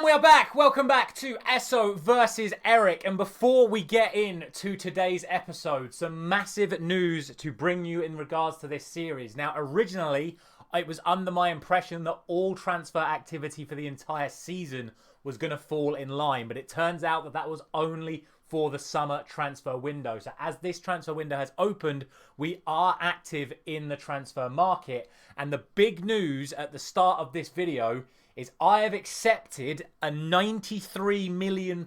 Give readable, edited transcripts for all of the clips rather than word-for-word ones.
we are back. Welcome back to Esso versus Erik. And before we get into today's episode, some massive news to bring you in regards to this series. Now, originally, it was under my impression that all transfer activity for the entire season was going to fall in line. But it turns out that that was only for the summer transfer window. So as this transfer window has opened, we are active in the transfer market. And the big news at the start of this video is I have accepted a £93 million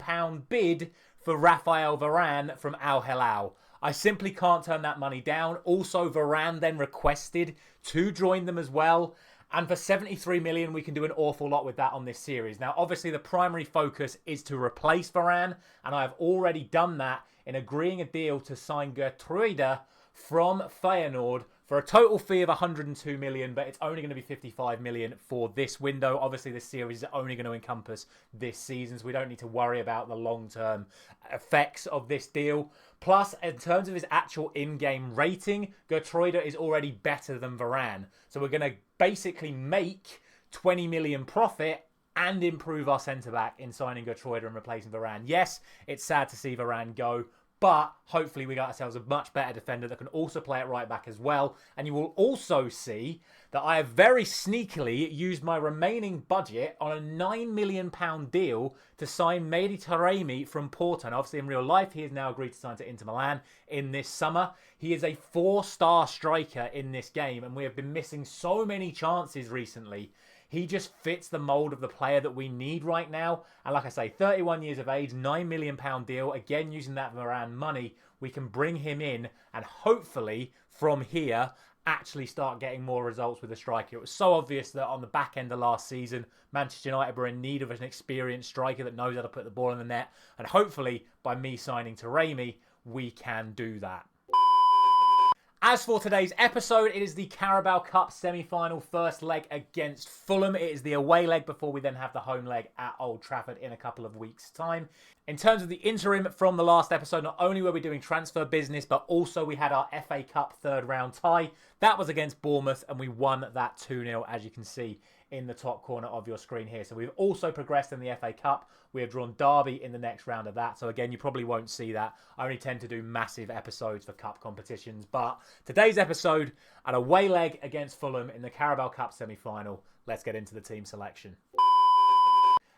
bid for Raphael Varane from Al Hilal. I simply can't turn that money down. Also, Varane then requested to join them as well. And for 73 million, we can do an awful lot with that on this series. Now, obviously, the primary focus is to replace Varane. And I have already done that in agreeing a deal to sign Gertruida from Feyenoord for a total fee of 102 million, but it's only going to be 55 million for this window. Obviously, this series is only going to encompass this season, so we don't need to worry about the long-term effects of this deal. Plus, in terms of his actual in-game rating, Gertruida is already better than Varane. So we're going to basically make 20 million profit and improve our centre-back in signing Gertruida and replacing Varane. Yes, it's sad to see Varane go, but hopefully we got ourselves a much better defender that can also play at right back as well. And you will also see that I have very sneakily used my remaining budget on a £9 million deal to sign Mehdi Taremi from Porto. And obviously in real life, he has now agreed to sign to Inter Milan in this summer. He is a 4-star striker in this game, and we have been missing so many chances recently. He just fits the mould of the player that we need right now. And like I say, 31 years of age, £9 million deal. Again, using that Varane money, we can bring him in and hopefully from here actually start getting more results with the striker. It was so obvious that on the back end of last season, Manchester United were in need of an experienced striker that knows how to put the ball in the net. And hopefully by me signing Taremi, we can do that. As for today's episode, it is the Carabao Cup semi-final first leg against Fulham. It is the away leg before we then have the home leg at Old Trafford in a couple of weeks' time. In terms of the interim from the last episode, not only were we doing transfer business, but also we had our FA Cup third round tie. That was against Bournemouth, and we won that 2-0, as you can see in the top corner of your screen here. So we've also progressed in the FA Cup. We have drawn Derby in the next round of that. So again, you probably won't see that. I only tend to do massive episodes for cup competitions. But today's episode, an away leg against Fulham in the Carabao Cup semi-final. Let's get into the team selection.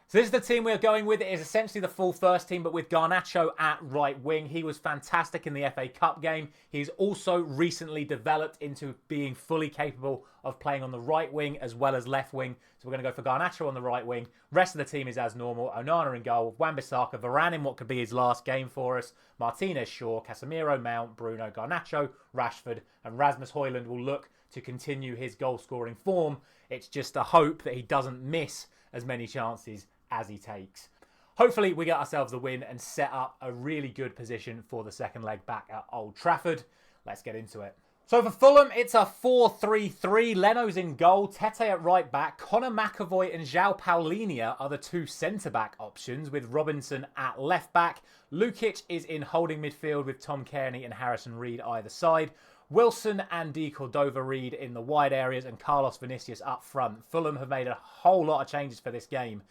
So this is the team we're going with. It is essentially the full first team, but with Garnacho at right wing. He was fantastic in the FA Cup game. He's also recently developed into being fully capable of playing on the right wing as well as left wing. So we're going to go for Garnacho on the right wing. Rest of the team is as normal. Onana in goal, Wan-Bissaka, Varane in what could be his last game for us, Martinez, Shaw, Casemiro, Mount, Bruno, Garnacho, Rashford, and Rasmus Højlund will look to continue his goal-scoring form. It's just a hope that he doesn't miss as many chances as he takes. Hopefully we get ourselves the win and set up a really good position for the second leg back at Old Trafford. Let's get into it. So for Fulham, it's a 4-3-3. Leno's in goal, Tete at right back, Conor McAvoy and João Paulinho are the two centre-back options, with Robinson at left back. Lukic is in holding midfield with Tom Kearney and Harrison Reed either side. Wilson and D. Cordova-Reid in the wide areas and Carlos Vinicius up front. Fulham have made a whole lot of changes for this game.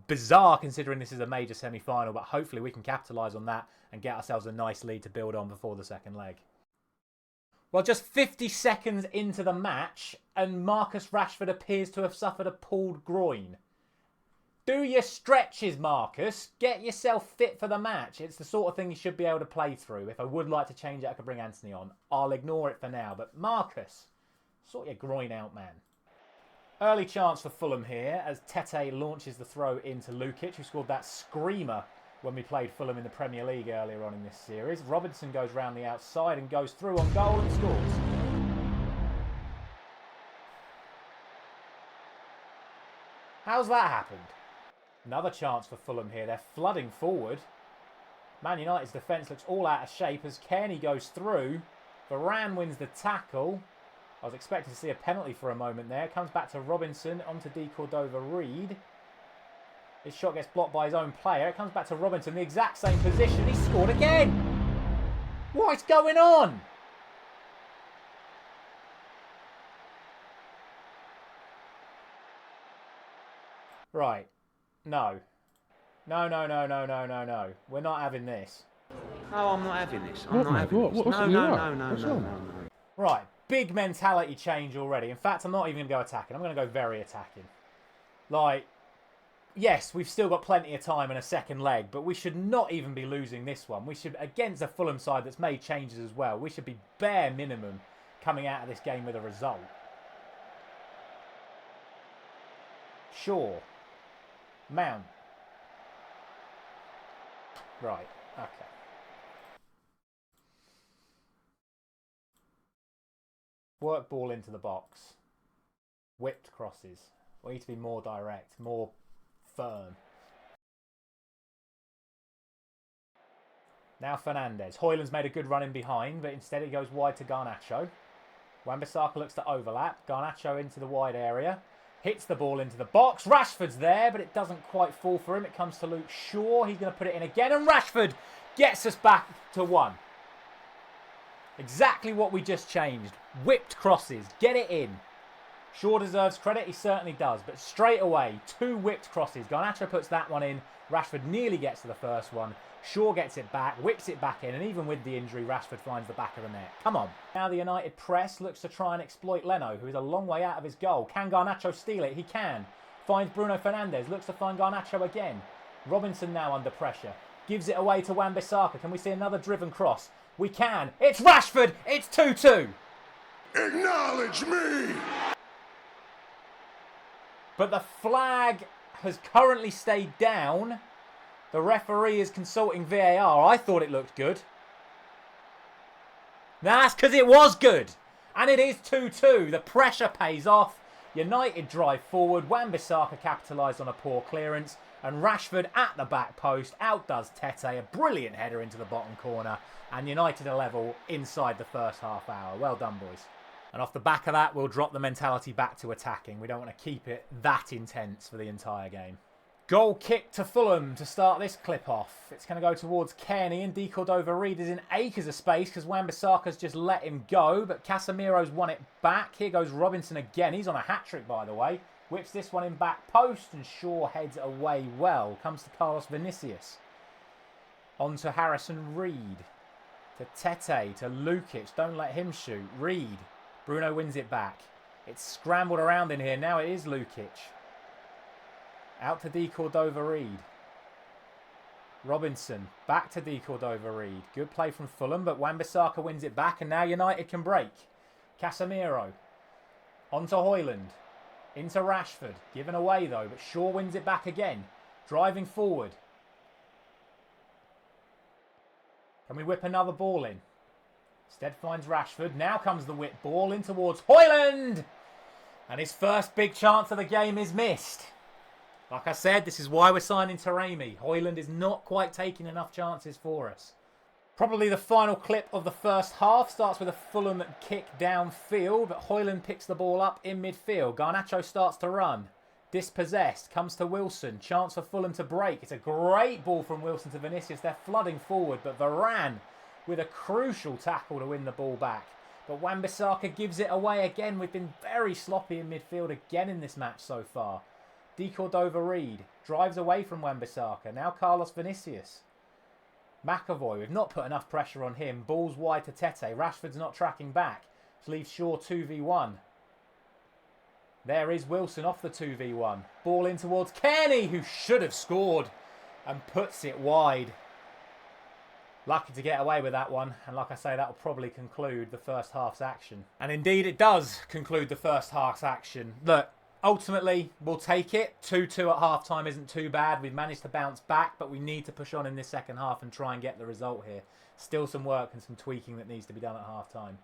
Bizarre considering this is a major semi-final, but hopefully we can capitalise on that and get ourselves a nice lead to build on before the second leg. Well, just 50 seconds into the match and Marcus Rashford appears to have suffered a pulled groin. Do your stretches, Marcus. Get yourself fit for the match. It's the sort of thing you should be able to play through. If I would like to change it, I could bring Anthony on. I'll ignore it for now. But Marcus, sort your groin out, man. Early chance for Fulham here as Tete launches the throw into Lukic, who scored that screamer when we played Fulham in the Premier League earlier on in this series. Robinson goes round the outside and goes through on goal and scores. How's that happened? Another chance for Fulham here. They're flooding forward. Man United's defence looks all out of shape as Kearney goes through. Varane wins the tackle. I was expecting to see a penalty for a moment there. Comes back to Robinson, onto D. Cordova-Reid. His shot gets blocked by his own player. It comes back to Robinson, the exact same position. He scored again. What's going on? Right. No. No, no, no, no, no, no, no. We're not having this. No, I'm not having this. I'm not having this. What's No, you no, right? no, no, What's no, wrong? no, no. Right, big mentality change already. In fact, I'm not even going to go attacking. I'm going to go very attacking. Like, yes, we've still got plenty of time and a second leg, but we should not even be losing this one. We should, against a Fulham side that's made changes as well, we should be bare minimum coming out of this game with a result. Sure. Mount. Right, okay. Work ball into the box. Whipped crosses. We need to be more direct, more firm. Now Fernandes. Højlund's made a good run in behind, but instead it goes wide to Garnacho. Wan-Bissaka looks to overlap. Garnacho into the wide area. Hits the ball into the box. Rashford's there, but it doesn't quite fall for him. It comes to Luke Shaw. He's going to put it in again, and Rashford gets us back to 1. Exactly what we just changed. Whipped crosses. Get it in. Shaw deserves credit. He certainly does. But straight away, 2 whipped crosses. Garnacho puts that one in. Rashford nearly gets to the first one. Shaw gets it back, whips it back in, and even with the injury, Rashford finds the back of the net. Come on. Now the United press looks to try and exploit Leno, who is a long way out of his goal. Can Garnacho steal it? He can. Finds Bruno Fernandes, looks to find Garnacho again. Robinson now under pressure. Gives it away to Wan-Bissaka. Can we see another driven cross? We can. It's Rashford. It's 2-2. Acknowledge me! But the flag has currently stayed down. The referee is consulting VAR. I thought it looked good. That's because it was good. And it is 2-2. The pressure pays off. United drive forward. Wan-Bissaka capitalised on a poor clearance. And Rashford at the back post outdoes Tete. A brilliant header into the bottom corner. And United are level inside the first half hour. Well done, boys. And off the back of that, we'll drop the mentality back to attacking. We don't want to keep it that intense for the entire game. Goal kick to Fulham to start this clip off. It's going to go towards Kearney, and De Cordova-Reid is in acres of space because Wan-Bissaka's just let him go, but Casemiro's won it back. Here goes Robinson again. He's on a hat-trick, by the way. Whips this one in back post, and Shaw heads away well. Comes to Carlos Vinicius. On to Harrison Reed. To Tete, to Lukic. Don't let him shoot. Reed. Bruno wins it back. It's scrambled around in here. Now it is Lukic. Out to De Cordova-Reid. Robinson. Back to De Cordova-Reid. Good play from Fulham, but Wan-Bissaka wins it back, and now United can break. Casemiro. On to Højlund. Into Rashford. Given away, though, but Shaw wins it back again. Driving forward. Can we whip another ball in? Instead finds Rashford. Now comes the whip ball in towards Højlund. And his first big chance of the game is missed. Like I said, this is why we're signing Taremi. Højlund is not quite taking enough chances for us. Probably the final clip of the first half starts with a Fulham kick downfield, but Højlund picks the ball up in midfield. Garnacho starts to run. Dispossessed. Comes to Wilson. Chance for Fulham to break. It's a great ball from Wilson to Vinicius. They're flooding forward, but Varane with a crucial tackle to win the ball back. But Wan-Bissaka gives it away again. We've been very sloppy in midfield again in this match so far. De Cordova-Reid drives away from Wan-Bissaka. Now Carlos Vinicius. McAvoy, we've not put enough pressure on him. Ball's wide to Tete. Rashford's not tracking back. Which leaves Shaw 2v1. There is Wilson off the 2v1. Ball in towards Kearney, who should have scored, and puts it wide. Lucky to get away with that one, and like I say, that will probably conclude the first half's action. And indeed it does conclude the first half's action. Look, ultimately, we'll take it. 2-2 at half-time isn't too bad. We've managed to bounce back, but we need to push on in this second half and try and get the result here. Still some work and some tweaking that needs to be done at half-time.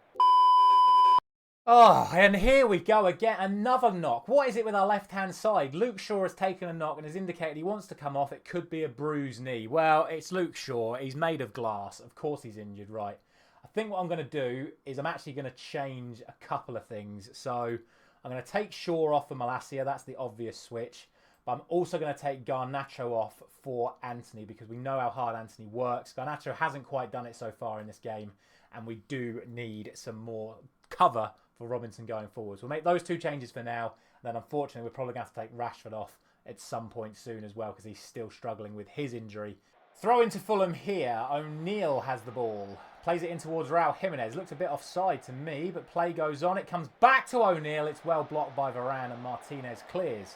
Oh, and here we go again. Another knock. What is it with our left-hand side? Luke Shaw has taken a knock and has indicated he wants to come off. It could be a bruised knee. Well, it's Luke Shaw. He's made of glass. Of course he's injured, right? I think what I'm going to do is I'm actually going to change a couple of things. So I'm going to take Shaw off for Malacia. That's the obvious switch. But I'm also going to take Garnacho off for Anthony because we know how hard Anthony works. Garnacho hasn't quite done it so far in this game. And we do need some more cover for Robinson going forward. So we'll make those two changes for now. And then unfortunately, we're probably going to have to take Rashford off at some point soon as well because he's still struggling with his injury. Throw into Fulham here. O'Neill has the ball. Plays it in towards Raul Jimenez. Looks a bit offside to me, but play goes on. It comes back to O'Neill. It's well blocked by Varane and Martinez clears.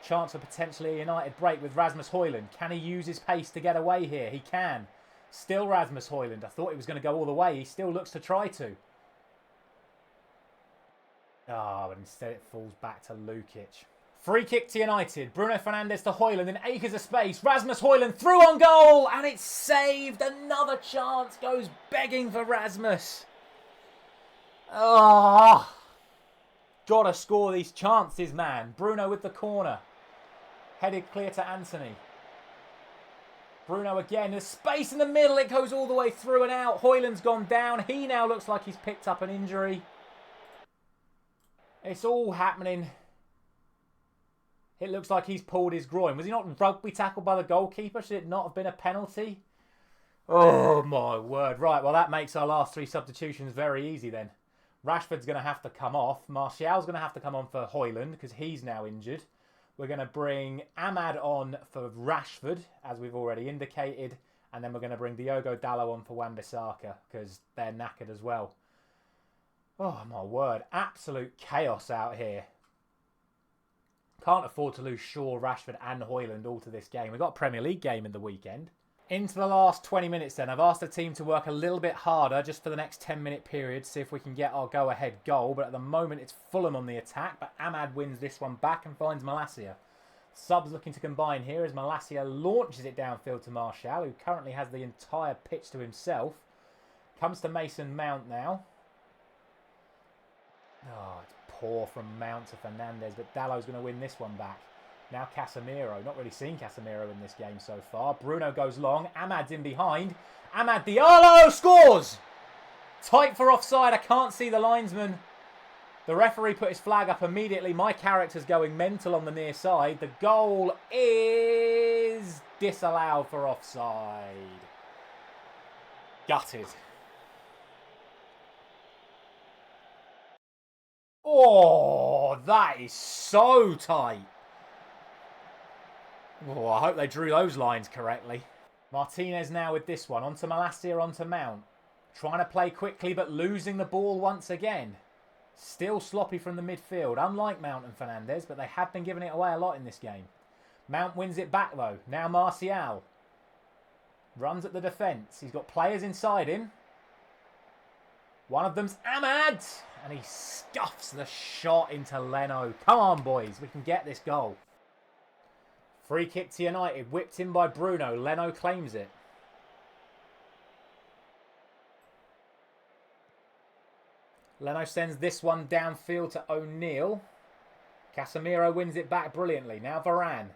Chance for potentially a United break with Rasmus Højlund. Can he use his pace to get away here? He can. Still Rasmus Højlund. I thought he was going to go all the way. He still looks to try to. But instead it falls back to Lukic. Free kick to United. Bruno Fernandes to Højlund in acres of space. Rasmus Højlund through on goal. And it's saved. Another chance goes begging for Rasmus. Gotta score these chances, man. Bruno with the corner. Headed clear to Anthony. Bruno again. There's space in the middle. It goes all the way through and out. Højlund's gone down. He now looks like he's picked up an injury. It's all happening. It looks like he's pulled his groin. Was he not rugby tackled by the goalkeeper? Should it not have been a penalty? Oh, my word. Right, well, that makes our last 3 substitutions very easy then. Rashford's going to have to come off. Martial's going to have to come on for Højlund because he's now injured. We're going to bring Ahmad on for Rashford, as we've already indicated. And then we're going to bring Diogo Dalot on for Wan-Bissaka because they're knackered as well. Oh, my word. Absolute chaos out here. Can't afford to lose Shaw, Rashford and Højlund all to this game. We've got a Premier League game in the weekend. Into the last 20 minutes then. I've asked the team to work a little bit harder just for the next 10-minute period. See if we can get our go-ahead goal. But at the moment it's Fulham on the attack. But Ahmad wins this one back and finds Malacia. Subs looking to combine here as Malacia launches it downfield to Martial, who currently has the entire pitch to himself. Comes to Mason Mount now. It's poor from Mount to Fernandes, but Dalot's going to win this one back. Now Casemiro. Not really seen Casemiro in this game so far. Bruno goes long. Ahmad's in behind. Amad Diallo scores! Tight for offside. I can't see the linesman. The referee put his flag up immediately. My character's going mental on the near side. The goal is disallowed for offside. Gutted. Oh, that is so tight. Oh, I hope they drew those lines correctly. Martinez now with this one. Onto Malacia, onto Mount. Trying to play quickly, but losing the ball once again. Still sloppy from the midfield. Unlike Mount and Fernandes, but they have been giving it away a lot in this game. Mount wins it back, though. Now Martial. Runs at the defence. He's got players inside him. One of them's Ahmad. And he scuffs the shot into Leno. Come on, boys. We can get this goal. Free kick to United. Whipped in by Bruno. Leno claims it. Leno sends this one downfield to O'Neill. Casemiro wins it back brilliantly. Now Varane.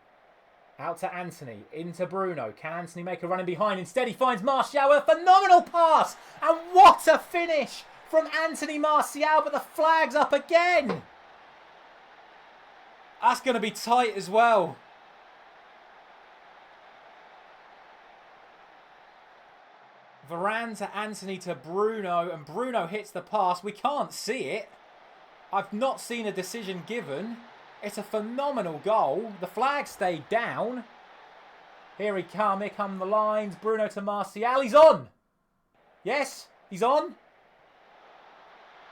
Out to Anthony. Into Bruno. Can Anthony make a run in behind? Instead he finds Martial with a phenomenal pass. And what a finish from Anthony Martial. But the flag's up again. That's going to be tight as well. Varane to Anthony to Bruno, and Bruno hits the pass. We can't see it. I've not seen a decision given. It's a phenomenal goal. The flag stayed down. Here come the lines. Bruno to Martial. He's on. Yes, he's on.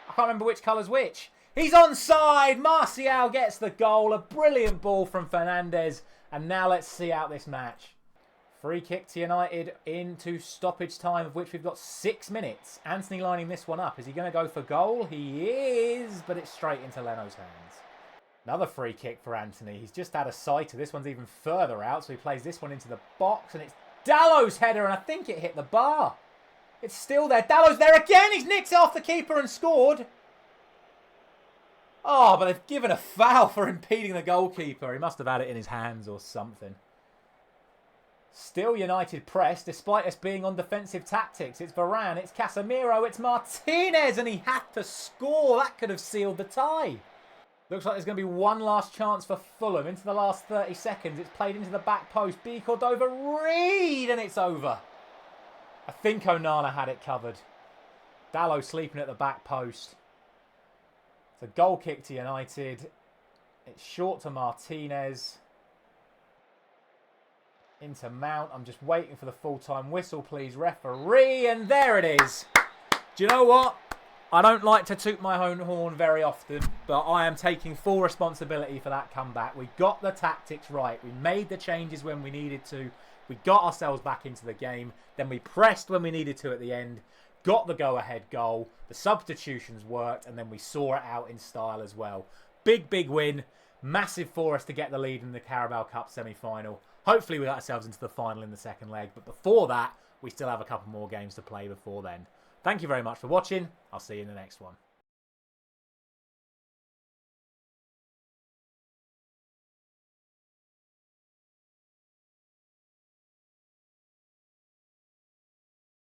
I can't remember which colour's which. He's onside. Martial gets the goal. A brilliant ball from Fernandes. And now let's see out this match. Free kick to United into stoppage time, of which we've got 6 minutes. Anthony lining this one up. Is he going to go for goal? He is, but it's straight into Leno's hands. Another free kick for Anthony. He's just out of sight. This one's even further out, so he plays this one into the box, and it's Dalot's header, and I think it hit the bar. It's still there. Dalot's there again. He's nicked it off the keeper and scored. Oh, but they've given a foul for impeding the goalkeeper. He must have had it in his hands or something. Still United press, despite us being on defensive tactics. It's Varane, it's Casemiro, it's Martinez, and he had to score. That could have sealed the tie. Looks like there's going to be one last chance for Fulham. Into the last 30 seconds, it's played into the back post. B. Cordova-Reid, and it's over. I think Onana had it covered. Dalot sleeping at the back post. It's a goal kick to United. It's short to Martinez. into Mount. I'm just waiting for the full-time whistle, please, referee. And there it is. Do you know what? I don't like to toot my own horn very often, but I am taking full responsibility for that comeback. We got the tactics right. We made the changes when we needed to. We got ourselves back into the game. Then we pressed when we needed to at the end. Got the go-ahead goal. The substitutions worked, and then we saw it out in style as well. Big, big win. Massive for us to get the lead in the Carabao Cup semi-final. Hopefully we got ourselves into the final in the second leg. But before that, we still have a couple more games to play before then. Thank you very much for watching. I'll see you in the next one.